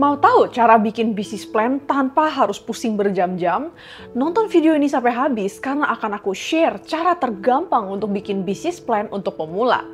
Mau tahu cara bikin bisnis plan tanpa harus pusing berjam-jam? Nonton video ini sampai habis karena akan aku share cara tergampang untuk bikin bisnis plan untuk pemula.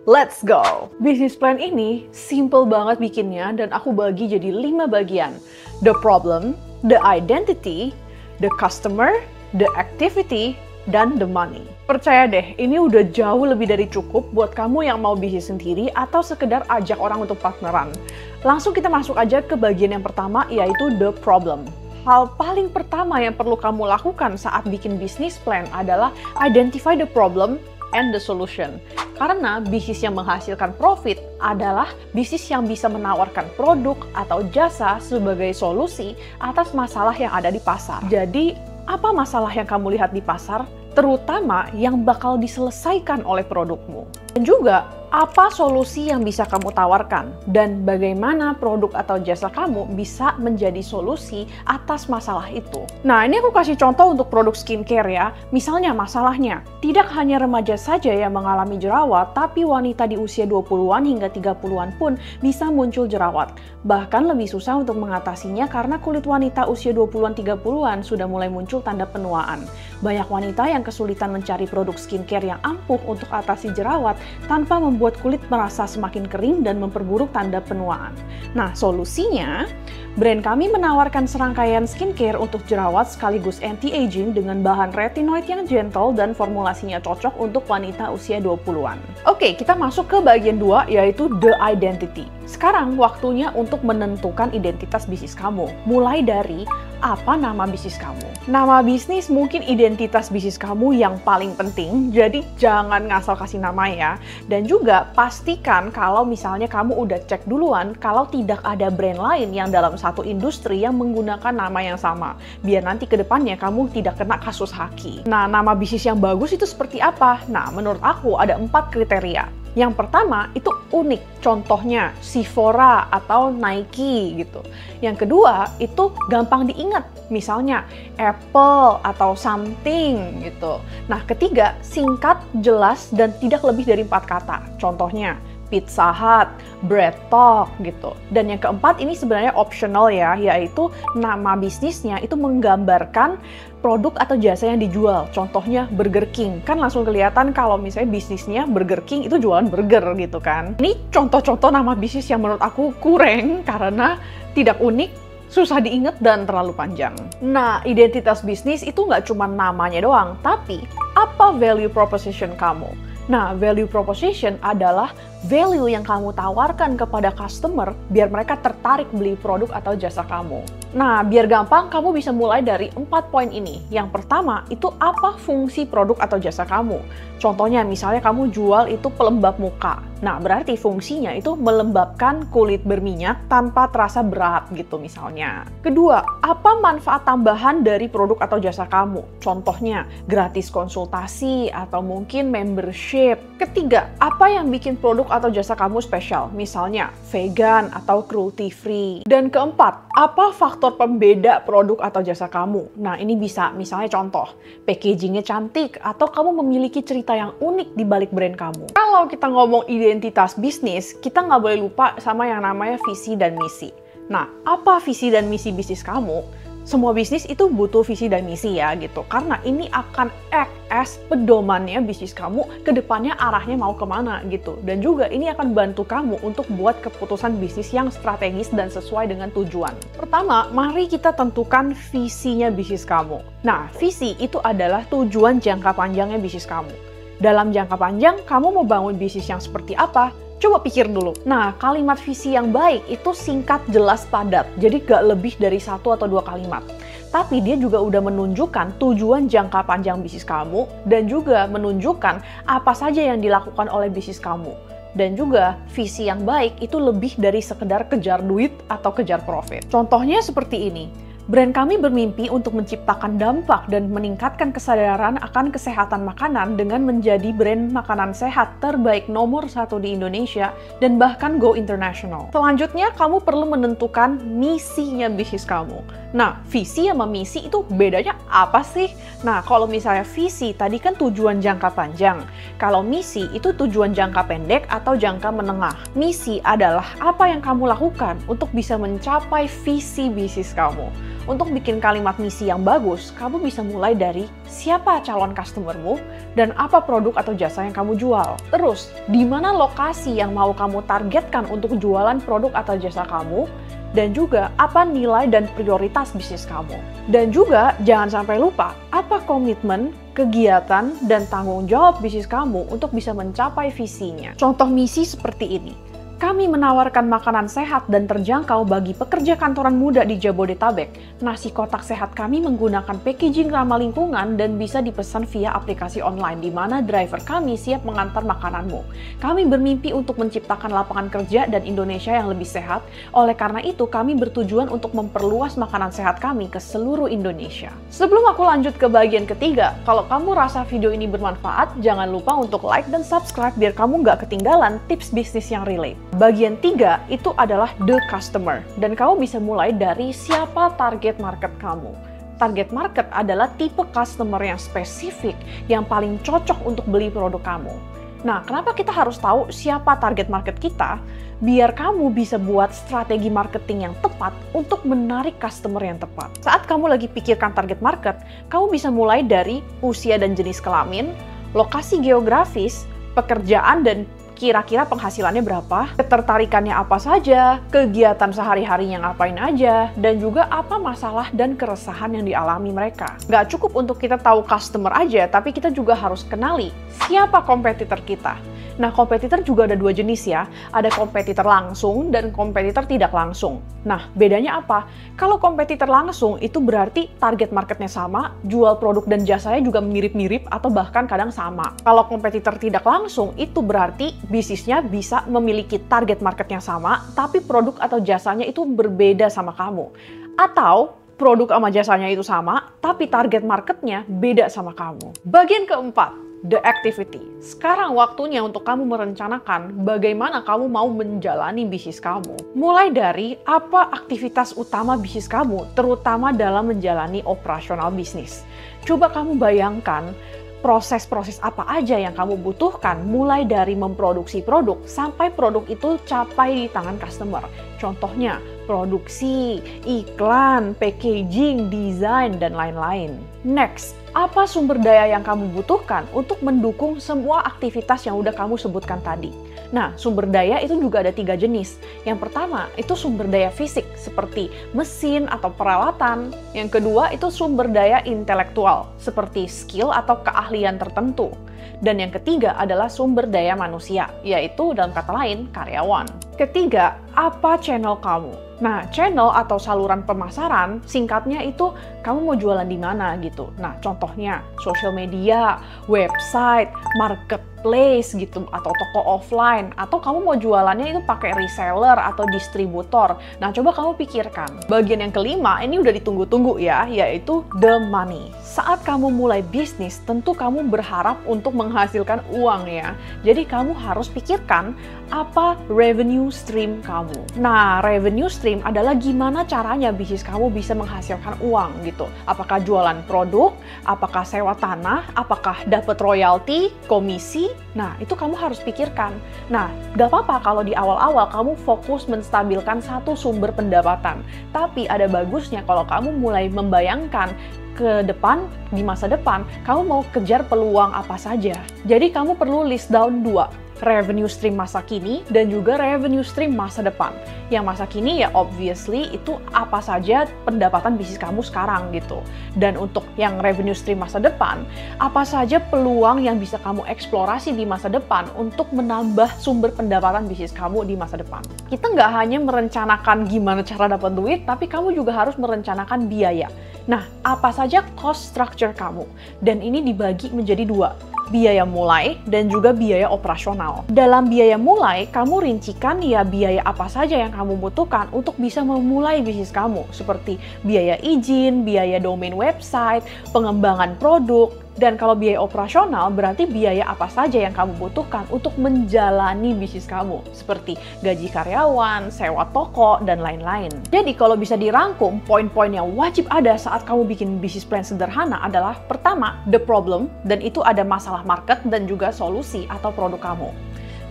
Let's go! Bisnis plan ini simple banget bikinnya dan aku bagi jadi 5 bagian. The problem, the identity, the customer, the activity, dan the money. Percaya deh, ini udah jauh lebih dari cukup buat kamu yang mau bisnis sendiri atau sekedar ajak orang untuk partneran. Langsung kita masuk aja ke bagian yang pertama, yaitu the problem. Hal paling pertama yang perlu kamu lakukan saat bikin bisnis plan adalah identify the problem and the solution. Karena bisnis yang menghasilkan profit adalah bisnis yang bisa menawarkan produk atau jasa sebagai solusi atas masalah yang ada di pasar. Jadi, apa masalah yang kamu lihat di pasar? Terutama yang bakal diselesaikan oleh produkmu. Dan juga, apa solusi yang bisa kamu tawarkan? Dan bagaimana produk atau jasa kamu bisa menjadi solusi atas masalah itu? Nah, ini aku kasih contoh untuk produk skincare ya. Misalnya masalahnya, tidak hanya remaja saja yang mengalami jerawat, tapi wanita di usia 20-an hingga 30-an pun bisa muncul jerawat. Bahkan lebih susah untuk mengatasinya karena kulit wanita usia 20-an 30-an sudah mulai muncul tanda penuaan. Banyak wanita yang kesulitan mencari produk skincare yang ampuh untuk atasi jerawat tanpa membuat kulit merasa semakin kering dan memperburuk tanda penuaan. Nah, solusinya, brand kami menawarkan serangkaian skincare untuk jerawat sekaligus anti-aging dengan bahan retinoid yang gentle dan formulasinya cocok untuk wanita usia 20-an. Oke, kita masuk ke bagian 2, yaitu the identity. Sekarang waktunya untuk menentukan identitas bisnis kamu. Mulai dari apa nama bisnis kamu. Nama bisnis mungkin identitas bisnis kamu yang paling penting, jadi jangan ngasal kasih nama ya. Dan juga pastikan kalau misalnya kamu udah cek duluan kalau tidak ada brand lain yang dalam satu industri yang menggunakan nama yang sama. Biar nanti ke depannya kamu tidak kena kasus haki. Nah, nama bisnis yang bagus itu seperti apa? Nah, menurut aku ada 4 kriteria. Yang pertama itu unik, contohnya Sephora atau Nike gitu. Yang kedua itu gampang diingat, misalnya Apple atau something gitu. Nah, ketiga singkat, jelas, dan tidak lebih dari 4 kata. Contohnya Pizza Hut, Bread Talk gitu. Dan yang keempat ini sebenarnya optional ya, yaitu nama bisnisnya itu menggambarkan produk atau jasa yang dijual. Contohnya Burger King. Kan langsung kelihatan kalau misalnya bisnisnya Burger King itu jualan burger gitu kan. Ini contoh-contoh nama bisnis yang menurut aku kurang karena tidak unik, susah diingat, dan terlalu panjang. Nah, identitas bisnis itu nggak cuma namanya doang, tapi apa value proposition kamu? Nah, value proposition adalah value yang kamu tawarkan kepada customer biar mereka tertarik beli produk atau jasa kamu. Nah, biar gampang, kamu bisa mulai dari 4 poin ini. Yang pertama, itu apa fungsi produk atau jasa kamu? Contohnya, misalnya kamu jual itu pelembab muka. Nah, berarti fungsinya itu melembabkan kulit berminyak tanpa terasa berat gitu misalnya. Kedua, apa manfaat tambahan dari produk atau jasa kamu? Contohnya, gratis konsultasi atau mungkin membership. Ketiga, apa yang bikin produk atau jasa kamu spesial? Misalnya, vegan atau cruelty free. Dan keempat, apa faktor pembeda produk atau jasa kamu? Nah, ini bisa misalnya contoh, packagingnya cantik atau kamu memiliki cerita yang unik di balik brand kamu. Kalau kita ngomong identitas bisnis, kita nggak boleh lupa sama yang namanya visi dan misi. Nah, apa visi dan misi bisnis kamu? Semua bisnis itu butuh visi dan misi ya gitu, karena ini akan act as pedomannya bisnis kamu ke depannya arahnya mau kemana gitu. Dan juga ini akan bantu kamu untuk buat keputusan bisnis yang strategis dan sesuai dengan tujuan. Pertama, mari kita tentukan visinya bisnis kamu. Nah, visi itu adalah tujuan jangka panjangnya bisnis kamu. Dalam jangka panjang, kamu mau bangun bisnis yang seperti apa? Coba pikir dulu. Nah, kalimat visi yang baik itu singkat, jelas, padat. Jadi gak lebih dari 1 atau 2 kalimat. Tapi dia juga udah menunjukkan tujuan jangka panjang bisnis kamu dan juga menunjukkan apa saja yang dilakukan oleh bisnis kamu. Dan juga visi yang baik itu lebih dari sekedar kejar duit atau kejar profit. Contohnya seperti ini. Brand kami bermimpi untuk menciptakan dampak dan meningkatkan kesadaran akan kesehatan makanan dengan menjadi brand makanan sehat terbaik nomor 1 di Indonesia dan bahkan go international. Selanjutnya, kamu perlu menentukan misinya bisnis kamu. Nah, visi sama misi itu bedanya apa sih? Nah, kalau misalnya visi tadi kan tujuan jangka panjang. Kalau misi itu tujuan jangka pendek atau jangka menengah. Misi adalah apa yang kamu lakukan untuk bisa mencapai visi bisnis kamu. Untuk bikin kalimat misi yang bagus, kamu bisa mulai dari siapa calon customermu dan apa produk atau jasa yang kamu jual. Terus, di mana lokasi yang mau kamu targetkan untuk jualan produk atau jasa kamu, dan juga apa nilai dan prioritas bisnis kamu. Dan juga jangan sampai lupa apa komitmen, kegiatan, dan tanggung jawab bisnis kamu untuk bisa mencapai visinya. Contoh misi seperti ini. Kami menawarkan makanan sehat dan terjangkau bagi pekerja kantoran muda di Jabodetabek. Nasi kotak sehat kami menggunakan packaging ramah lingkungan dan bisa dipesan via aplikasi online di mana driver kami siap mengantar makananmu. Kami bermimpi untuk menciptakan lapangan kerja dan Indonesia yang lebih sehat. Oleh karena itu, kami bertujuan untuk memperluas makanan sehat kami ke seluruh Indonesia. Sebelum aku lanjut ke bagian ketiga, kalau kamu rasa video ini bermanfaat, jangan lupa untuk like dan subscribe biar kamu nggak ketinggalan tips bisnis yang relate. Bagian 3 itu adalah the customer, dan kamu bisa mulai dari siapa target market kamu. Target market adalah tipe customer yang spesifik, yang paling cocok untuk beli produk kamu. Nah, kenapa kita harus tahu siapa target market kita? Biar kamu bisa buat strategi marketing yang tepat untuk menarik customer yang tepat. Saat kamu lagi pikirkan target market, kamu bisa mulai dari usia dan jenis kelamin, lokasi geografis, pekerjaan dan kira-kira penghasilannya berapa, ketertarikannya apa saja, kegiatan sehari-harinya ngapain aja, dan juga apa masalah dan keresahan yang dialami mereka. Nggak cukup untuk kita tahu customer aja, tapi kita juga harus kenali siapa kompetitor kita. Nah, kompetitor juga ada 2 jenis ya. Ada kompetitor langsung dan kompetitor tidak langsung. Nah, bedanya apa? Kalau kompetitor langsung itu berarti target marketnya sama, jual produk dan jasanya juga mirip-mirip atau bahkan kadang sama. Kalau kompetitor tidak langsung itu berarti bisnisnya bisa memiliki target marketnya sama, tapi produk atau jasanya itu berbeda sama kamu. Atau produk sama jasanya itu sama, tapi target marketnya beda sama kamu. Bagian keempat, the activity. Sekarang waktunya untuk kamu merencanakan bagaimana kamu mau menjalani bisnis kamu. Mulai dari apa aktivitas utama bisnis kamu, terutama dalam menjalani operasional bisnis. Coba kamu bayangkan proses-proses apa aja yang kamu butuhkan, mulai dari memproduksi produk sampai produk itu capai di tangan customer. Contohnya, produksi, iklan, packaging, desain, dan lain-lain. Next, apa sumber daya yang kamu butuhkan untuk mendukung semua aktivitas yang udah kamu sebutkan tadi? Nah, sumber daya itu juga ada 3 jenis. Yang pertama, itu sumber daya fisik, seperti mesin atau peralatan. Yang kedua, itu sumber daya intelektual, seperti skill atau keahlian tertentu. Dan yang ketiga adalah sumber daya manusia, yaitu dalam kata lain, karyawan. Ketiga, apa channel kamu? Nah, channel atau saluran pemasaran, singkatnya itu kamu mau jualan di mana gitu. Nah, contohnya social media, website, marketplace gitu, atau toko offline, atau kamu mau jualannya itu pakai reseller atau distributor. Nah, coba kamu pikirkan. Bagian yang kelima, ini udah ditunggu-tunggu ya, yaitu the money. Saat kamu mulai bisnis, tentu kamu berharap untuk menghasilkan uang ya. Jadi kamu harus pikirkan apa revenue stream kamu. Nah, revenue stream adalah gimana caranya bisnis kamu bisa menghasilkan uang gitu. Apakah jualan produk, apakah sewa tanah, apakah dapat royalti, komisi. Nah, itu kamu harus pikirkan. Nah, gak apa-apa kalau di awal-awal kamu fokus menstabilkan satu sumber pendapatan. Tapi ada bagusnya kalau kamu mulai membayangkan ke depan, di masa depan, kamu mau kejar peluang apa saja. Jadi kamu perlu list down 2. Revenue stream masa kini dan juga revenue stream masa depan. Yang masa kini ya obviously itu apa saja pendapatan bisnis kamu sekarang gitu. Dan untuk yang revenue stream masa depan, apa saja peluang yang bisa kamu eksplorasi di masa depan untuk menambah sumber pendapatan bisnis kamu di masa depan. Kita nggak hanya merencanakan gimana cara dapat duit, tapi kamu juga harus merencanakan biaya. Nah, apa saja cost structure kamu? Dan ini dibagi menjadi 2. biaya mulai, dan juga biaya operasional. Dalam biaya mulai, kamu rincikan ya biaya apa saja yang kamu butuhkan untuk bisa memulai bisnis kamu, seperti biaya izin, biaya domain website, pengembangan produk. Dan kalau biaya operasional berarti biaya apa saja yang kamu butuhkan untuk menjalani bisnis kamu, seperti gaji karyawan, sewa toko, dan lain-lain. Jadi kalau bisa dirangkum, poin-poin yang wajib ada saat kamu bikin bisnis plan sederhana adalah pertama, the problem, dan itu ada masalah market dan juga solusi atau produk kamu.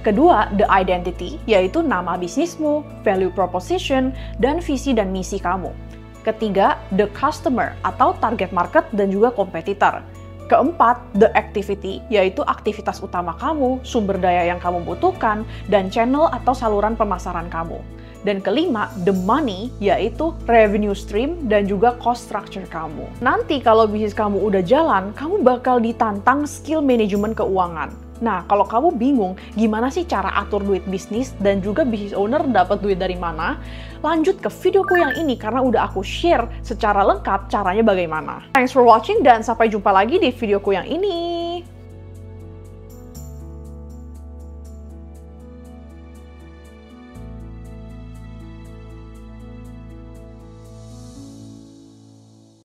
Kedua, the identity, yaitu nama bisnismu, value proposition, dan visi dan misi kamu. Ketiga, the customer atau target market dan juga kompetitor. Keempat, the activity, yaitu aktivitas utama kamu, sumber daya yang kamu butuhkan, dan channel atau saluran pemasaran kamu. Dan kelima, the money, yaitu revenue stream dan juga cost structure kamu. Nanti kalau bisnis kamu udah jalan, kamu bakal ditantang skill manajemen keuangan. Nah, kalau kamu bingung gimana sih cara atur duit bisnis dan juga bisnis owner dapat duit dari mana, lanjut ke videoku yang ini karena udah aku share secara lengkap caranya bagaimana. Thanks for watching dan sampai jumpa lagi di videoku yang ini.